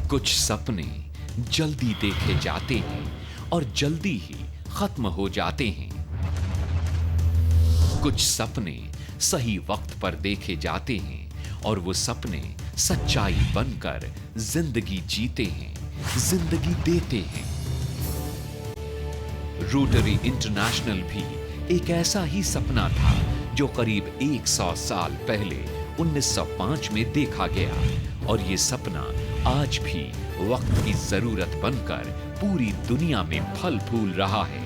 कुछ सपने जल्दी देखे जाते हैं और जल्दी ही खत्म हो जाते हैं। कुछ सपने सही वक्त पर देखे जाते हैं और वो सपने सच्चाई बनकर जिंदगी जीते हैं, जिंदगी देते हैं। रोटरी इंटरनेशनल भी एक ऐसा ही सपना था जो करीब 100 साल पहले 1905 में देखा गया और ये सपना आज भी वक्त की जरूरत बनकर पूरी दुनिया में फल फूल रहा है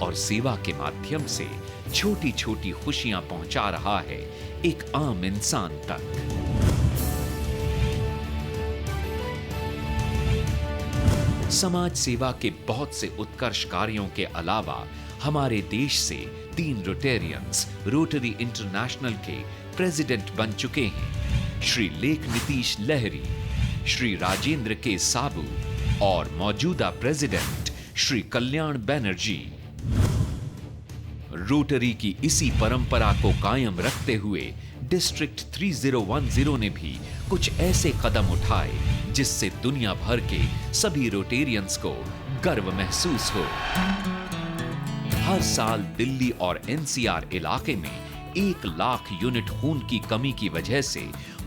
और सेवा के माध्यम से छोटी छोटी खुशियां पहुंचा रहा है एक आम इंसान तक। समाज सेवा के बहुत से उत्कर्ष कार्यों के अलावा हमारे देश से 3 रोटेरियंस रोटरी इंटरनेशनल के प्रेसिडेंट बन चुके हैं, श्री लेख नीतीश लहरी, श्री राजेंद्र के साबू और मौजूदा प्रेसिडेंट श्री कल्याण बनर्जी। रोटरी की इसी परंपरा को कायम रखते हुए डिस्ट्रिक्ट 3010 ने भी कुछ ऐसे कदम उठाए जिससे दुनिया भर के सभी रोटेरियंस को गर्व महसूस हो। हर साल दिल्ली और एनसीआर इलाके में 1 लाख यूनिट खून की कमी की वजह से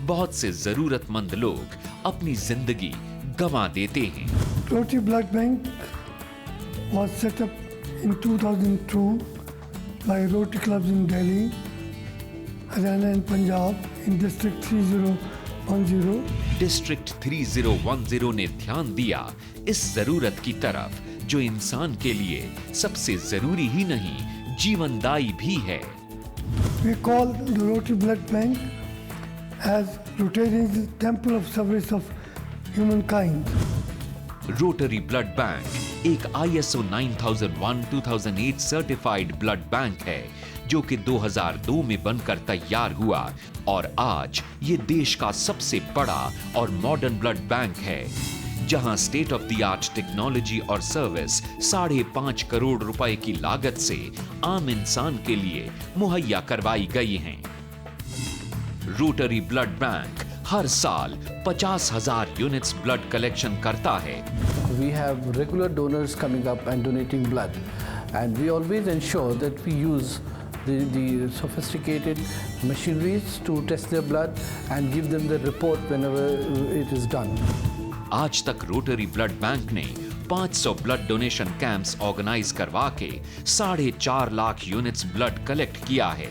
बहुत से जरूरतमंद लोग अपनी जिंदगी गंवा देते हैं। Rotary Blood Bank was set up in 2002 by Rotary clubs in Delhi, Haryana and Punjab in District 3010. District 3010 ने ध्यान दिया इस जरूरत की तरफ जो इंसान के लिए सबसे जरूरी ही नहीं जीवनदायी भी है। We call the Rotary Blood Bank as Rotarians Temple of Service of Humankind. Rotary blood bank एक ISO 9001-2008 सर्टिफाइड ब्लड बैंक है जो कि 2002 में बनकर तैयार हुआ और आज ये देश का सबसे बड़ा और मॉडर्न ब्लड बैंक है जहां state of the art technology और सर्विस 5.5 करोड़ रुपए की लागत से आम इंसान के लिए मुहैया करवाई गई हैं। रोटरी ब्लड बैंक हर साल 50,000 यूनिट्स ब्लड कलेक्शन करता है। We have regular donors coming up and donating blood, and we always ensure that we use the sophisticated machineries to test their blood and give them the report whenever it is done. आज तक rotary blood bank ने 500 blood donation camps organise करवा के 4.5 lakh units blood collect किया है।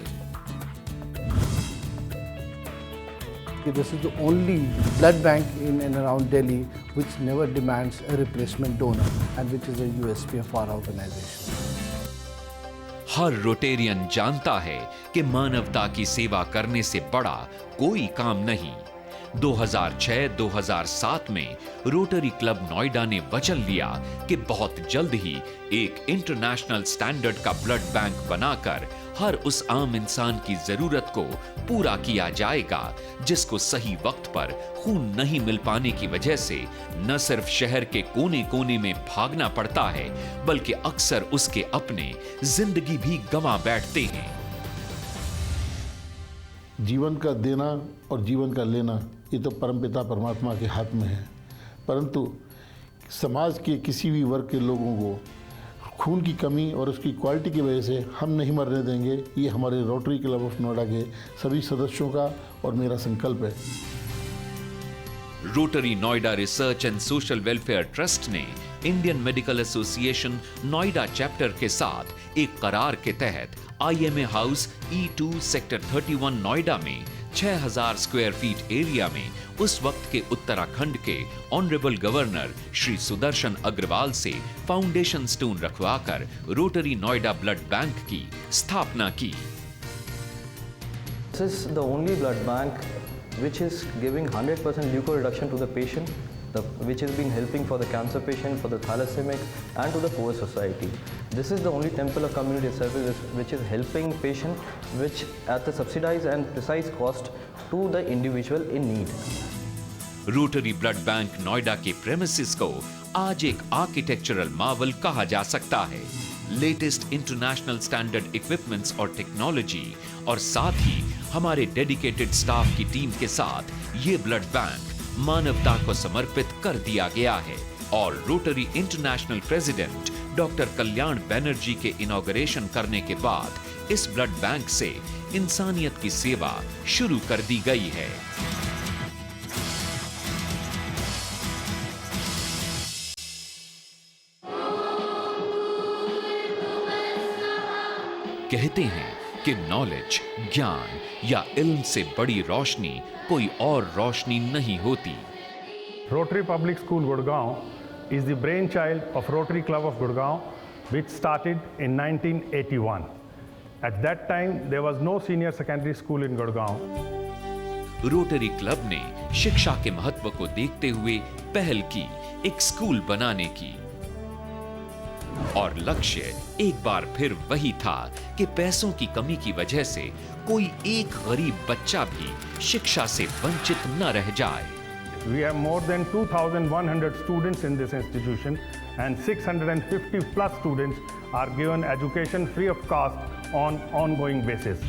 This is the only blood bank in and around Delhi which never demands a replacement donor and which is a USP of our organization. Her Rotarian जानता है कि मानवता की सेवा करने से बड़ा कोई काम नहीं। 2006-2007 में रोटरी क्लब नोएडा ने वचन लिया कि बहुत जल्द ही एक इंटरनेशनल स्टैंडर्ड का ब्लड बैंक बनाकर हर उस आम इंसान की जरूरत को पूरा किया जाएगा जिसको सही वक्त पर खून नहीं मिल पाने की वजह से न सिर्फ शहर के कोने कोने में भागना पड़ता है बल्कि अक्सर उसके अपने जिंदगी भी गंवा बैठते हैं। जीवन का देना और जीवन का लेना ये तो परमपिता परमात्मा के हाथ में है, परंतु समाज के किसी भी वर्ग के लोगों को खून की कमी और उसकी क्वालिटी की वजह से हम नहीं मरने देंगे। ये हमारे रोटरी क्लब ऑफ नोएडा के सभी सदस्यों का और मेरा संकल्प है। Rotary Noida research and social welfare trust ने Indian Medical Association Noida chapter के साथ एक करार के तहत IMA house E2 sector 31 Noida में 6000 स्क्वायर फीट एरिया में उस वक्त के उत्तराखंड के ऑनरेबल गवर्नर श्री सुदर्शन अग्रवाल से फाउंडेशन स्टोन रखवाकर रोटरी नोएडा ब्लड बैंक की स्थापना की। This is the only blood bank which is giving 100% leuko reduction to the patient, which has been helping for the cancer patient, for the thalassemic and to the poor society. This is the only temple of community service which is helping patient which at the subsidized and precise cost to the individual in need. Rotary blood bank Noida के premises को आज एक architectural Marvel कहा जा सकता है। Latest international standard equipments और technology और साथ ही हमारे डेडिकेटेड स्टाफ की टीम के साथ ये ब्लड बैंक मानवता को समर्पित कर दिया गया है और रोटरी इंटरनेशनल प्रेसिडेंट डॉक्टर कल्याण बैनर्जी के इनॉग्रेशन करने के बाद इस ब्लड बैंक से इंसानियत की सेवा शुरू कर दी गई है। कहते हैं कि नॉलेज, ज्ञान या इल्म से बड़ी रोशनी कोई और रोशनी नहीं होती। Rotary Public School Gurgaon is the brainchild of Rotary Club of Gurgaon, which started in 1981. At that time, there was no senior secondary school in Gurgaon. Rotary club ने शिक्षा के महत्व को देखते हुए पहल की एक स्कूल बनाने की, और लक्ष्य एक बार फिर वही था कि पैसों की कमी की वजह से कोई एक गरीब बच्चा भी शिक्षा से वंचित न रह जाए। We have more than 2,100 students in this institution, and 650 plus students are given education free of cost on ongoing basis.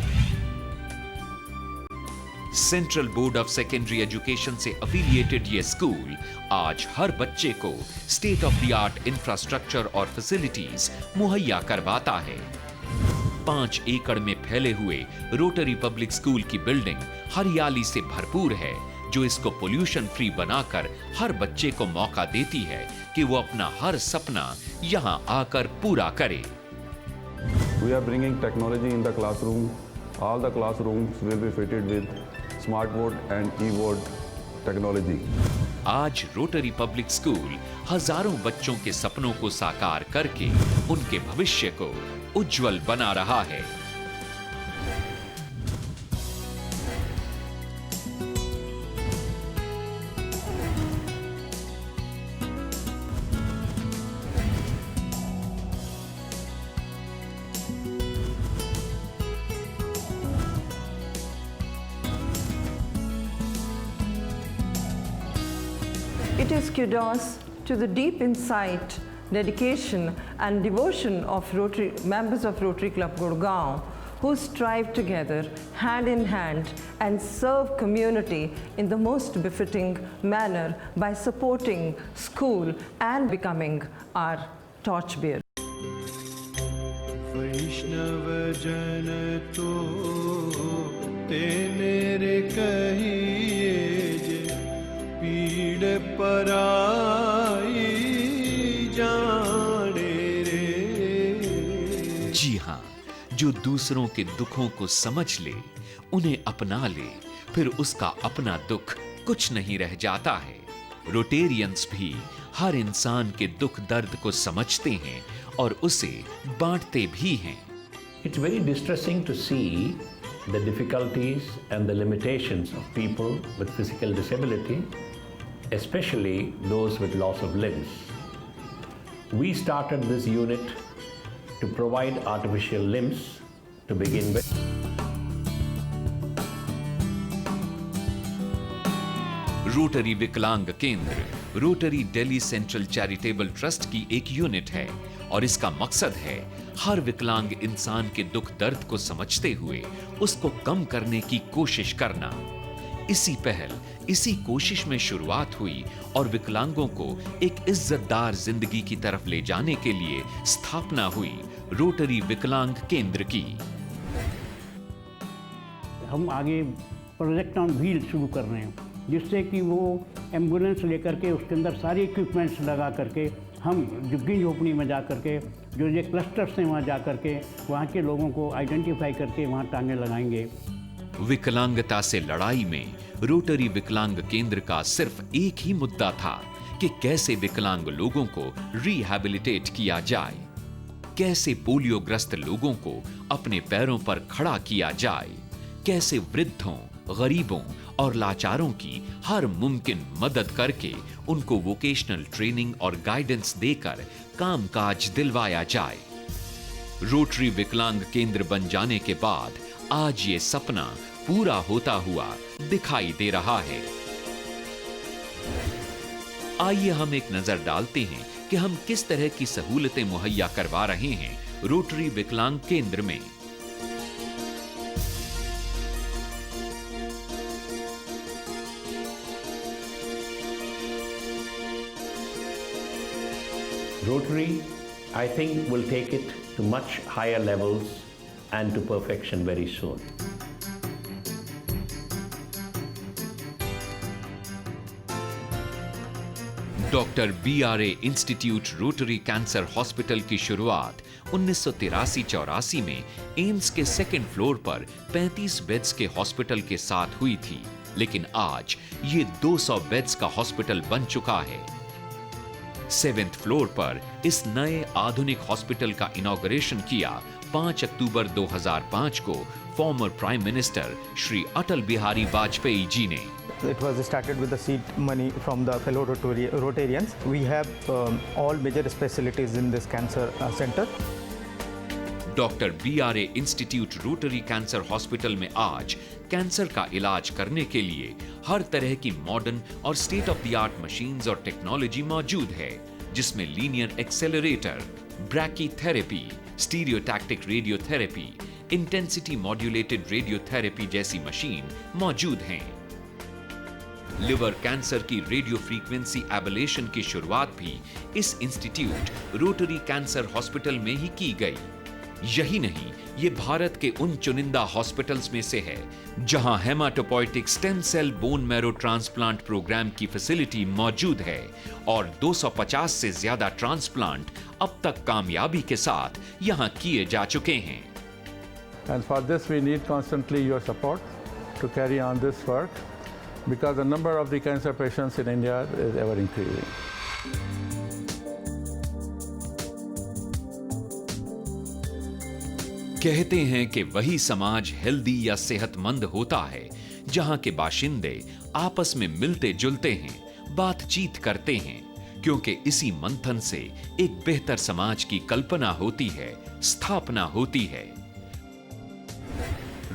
Central board of secondary education से एफिलिएटेड ये स्कूल आज हर बच्चे को state of the art infrastructure और facilities मुहैया करवाता है। 5 एकड़ में फैले हुए रोटरी पब्लिक स्कूल की बिल्डिंग हरियाली से भरपूर है, जो इसको पोल्यूशन फ्री बनाकर हर बच्चे को मौका देती है कि वो अपना हर सपना यहाँ आकर पूरा करे। We are bringing technology in the classroom. All the classrooms will be fitted with smart board and e-board technology. आज रोटरी पब्लिक स्कूल हजारों बच्चों के सपनों को साकार करके उनके भविष्य को उज्जवल बना रहा है। It is kudos to the deep insight, dedication and devotion of members of Rotary Club Gurgaon, who strive together hand in hand and serve community in the most befitting manner by supporting school and becoming our torchbearer. वैष्णव जन तो तेरे कहिए जे पीड़ पराई जाने रे। जी हाँ, जो दूसरों के दुखों को समझ ले, उन्हें अपना ले, फिर उसका अपना दुख कुछ नहीं रह जाता है। रोटेरियंस भी हर इंसान के दुख दर्द को समझते हैं और उसे बांटते भी हैं। It's very distressing to see the difficulties and the limitations of people with physical disability, especially those with loss of limbs. We started this unit to provide artificial limbs to begin with. Rotary विकलांग केंद्र rotary Delhi central charitable trust की एक unit है और इसका मकसद है हर विकलांग इंसान के दुख दर्द को समझते हुए उसको कम करने की कोशिश करना। इसी कोशिश में शुरुआत हुई और विकलांगों को एक इज्जतदार जिंदगी की तरफ ले जाने के लिए स्थापना हुई रोटरी विकलांग केंद्र की। हम आगे प्रोजेक्ट ऑन व्हील शुरू कर रहे हैं, जिससे कि वो एम्बुलेंस लेकर के उसके अंदर सारे इक्विपमेंट्स लगा करके हम झुग्गी झोपड़ी में जा करके जो ये क्लस्टर्स हैं वहाँ जा करके वहाँ के लोगों को आइडेंटिफाई करके वहाँ टांगे लगाएंगे। विकलांगता से लड़ाई में रोटरी विकलांग केंद्र का सिर्फ एक ही मुद्दा था कि कैसे विकलांग लोगों को रिहैबिलिटेट किया जाए, कैसे पोलियोग्रस्त लोगों को अपने पैरों पर खड़ा किया जाए, कैसे वृद्धों, गरीबों और लाचारों की हर मुमकिन मदद करके उनको वोकेशनल ट्रेनिंग और गाइडेंस देकर कामकाज दिलवाया जाए। रोटरी विकलांग केंद्र बन जाने के बाद आज ये सपना पूरा होता हुआ दिखाई दे रहा है। आइए हम एक नजर डालते हैं कि हम किस तरह की सहूलतें मुहैया करवा रहे हैं रोटरी विकलांग केंद्र में। Rotary, I think, will take it to much higher levels and to perfection very soon. Doctor BRA institute rotary cancer hospital की शुरुआत 1983-84 में एम्स के सेकेंड फ्लोर पर 35 बेड्स के हॉस्पिटल के साथ हुई थी, लेकिन आज ये 200 बेड्स का हॉस्पिटल बन चुका है। 7th फ्लोर पर इस नए आधुनिक हॉस्पिटल का इनॉग्रेशन किया 5 अक्टूबर 2005 को former prime minister Shri Atal Bihari Vajpayee ji ने। It was started with the seed money from the fellow Rotarians. We have all major specialties in this cancer center. Doctor BRA institute rotary cancer hospital में आज cancer का इलाज करने के लिए हर तरह की मॉडर्न और state of the art machines और टेक्नोलॉजी मौजूद है, जिसमें linear accelerator, brachytherapy, stereotactic radiotherapy, intensity modulated radiotherapy जैसी मशीन मौजूद हैं। लिवर कैंसर की रेडियो फ्रीक्वेंसी एबलेशन की शुरुआत भी इस इंस्टीट्यूट रोटरी कैंसर हॉस्पिटल में ही की गई। यही नहीं, ये भारत के उन चुनिंदा हॉस्पिटल्स में से है जहां haematopoietic stem cell bone marrow transplant programme की फैसिलिटी मौजूद है और 250 से ज्यादा ट्रांसप्लांट अब तक कामयाबी के साथ यहां किए जा चुके हैं। And for this we need constantly your support to carry on this work, because the number of the cancer patients in India is ever increasing. कहते हैं कि वही समाज हेल्दी या सेहतमंद होता है जहां के बाशिंदे आपस में मिलते जुलते हैं, बातचीत करते हैं, क्योंकि इसी मंथन से एक बेहतर समाज की कल्पना होती है, स्थापना होती है।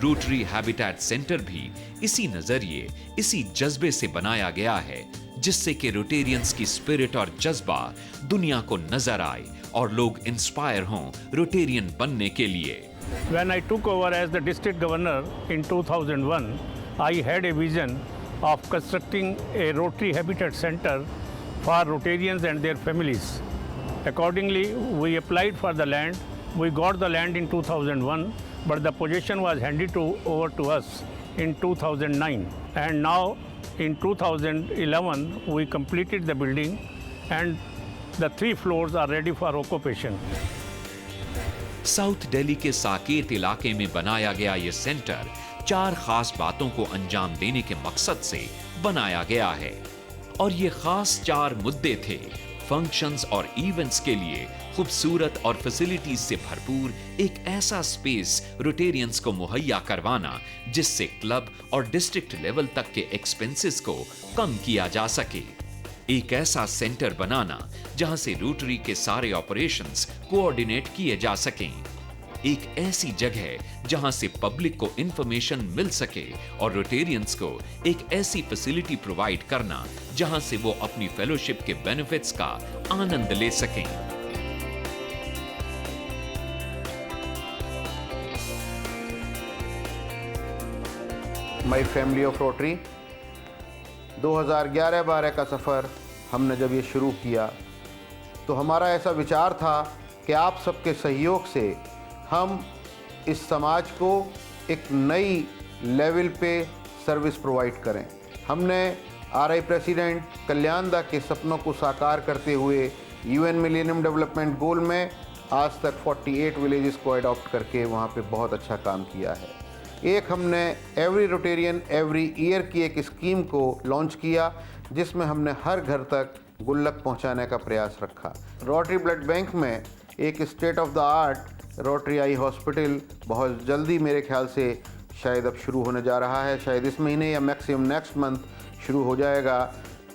रोटरी हैबिटेट सेंटर भी इसी नजरिए, इसी जज्बे से बनाया गया है, जिससे कि रोटेरियंस की स्पिरिट और जज्बा दुनिया को नजर आए और लोग इंस्पायर हों रोटेरियन बनने के लिए। When I took over as the district governor in 2001, I had a vision of constructing a Rotary Habitat Center for Rotarians and their families. Accordingly, we applied for the land. We got the land in 2001, but the possession was handed over to us in 2009. And now in 2011, we completed the building and the 3 floors are ready for occupation. South Delhi के साकेत इलाके में बनाया गया ये centre 4 खास बातों को अंजाम देने के मकसद से बनाया गया है और ये खास 4 मुद्दे थे। फंक्शंस और इवेंट्स के लिए खूबसूरत और फैसिलिटीज से भरपूर एक ऐसा स्पेस रोटेरियंस को मुहैया करवाना जिससे क्लब और डिस्ट्रिक्ट लेवल तक के एक्सपेंसेस को कम किया जा सके। एक ऐसा सेंटर बनाना जहां से रोटरी के सारे ऑपरेशंस कोऑर्डिनेट किए जा सकें। एक ऐसी जगह जहां से पब्लिक को इंफॉर्मेशन मिल सके और रोटेरियंस को एक ऐसी फैसिलिटी प्रोवाइड करना जहां से वो अपनी फेलोशिप के बेनिफिट्स का आनंद ले सकें। माय फैमिली ऑफ रोटरी 2011-12 का सफ़र हमने जब ये शुरू किया तो हमारा ऐसा विचार था कि आप सबके सहयोग से हम इस समाज को एक नई लेवल पे सर्विस प्रोवाइड करें। हमने RI प्रेसिडेंट कल्याण दा के सपनों को साकार करते हुए UN मिलेनियम डेवलपमेंट गोल में आज तक 48 विलेजेस को अडॉप्ट करके वहाँ पे बहुत अच्छा काम किया है। एक हमने एवरी रोटेरियन एवरी ईयर की एक स्कीम को लॉन्च किया जिसमें हमने हर घर तक गुल्लक पहुंचाने का प्रयास रखा। रोटरी ब्लड बैंक में एक state of the art rotary eye hospital बहुत जल्दी मेरे ख्याल से शायद अब शुरू होने जा रहा है, शायद इस महीने या मैक्सिमम नेक्स्ट मंथ शुरू हो जाएगा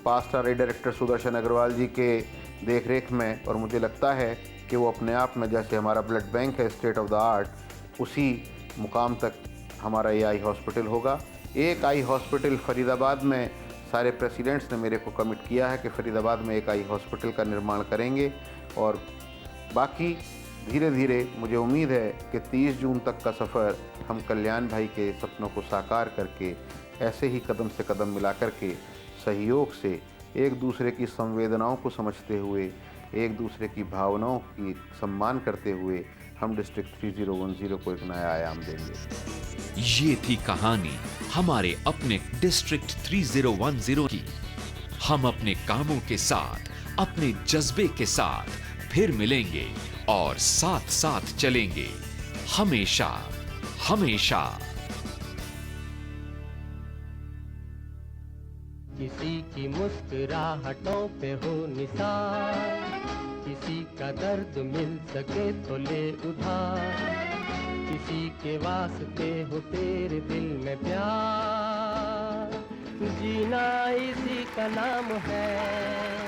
past RI director Sudarshan Agarwal ji के देख रेख में। और मुझे लगता है कि वो अपने आप में जैसे हमारा ब्लड बैंक है स्टेट ऑफ द आर्ट, उसी मुकाम तक हमारा ये आई हॉस्पिटल होगा। एक आई हॉस्पिटल फरीदाबाद में सारे प्रेसिडेंट्स ने मेरे को कमिट किया है कि फरीदाबाद में एक आई हॉस्पिटल का निर्माण करेंगे और बाकी धीरे धीरे मुझे उम्मीद है कि 30 जून तक का सफ़र हम कल्याण भाई के सपनों को साकार करके ऐसे ही कदम से कदम मिला करके सहयोग से एक दूसरे की संवेदनाओं को समझते हुए एक दूसरे की भावनाओं की सम्मान करते हुए हम डिस्ट्रिक्ट 3010 को एक नया आयाम देंगे। ये थी कहानी हमारे अपने डिस्ट्रिक्ट 3010 की। हम अपने कामों के साथ, अपने जज्बे के साथ फिर मिलेंगे और साथ साथ चलेंगे, हमेशा हमेशा। किसी की मुस्कुराहटों पे हो निसार, किसी का दर्द मिल सके तो ले उधार, किसी के वास्ते हो तेरे दिल में प्यार, जीना इसी का नाम है।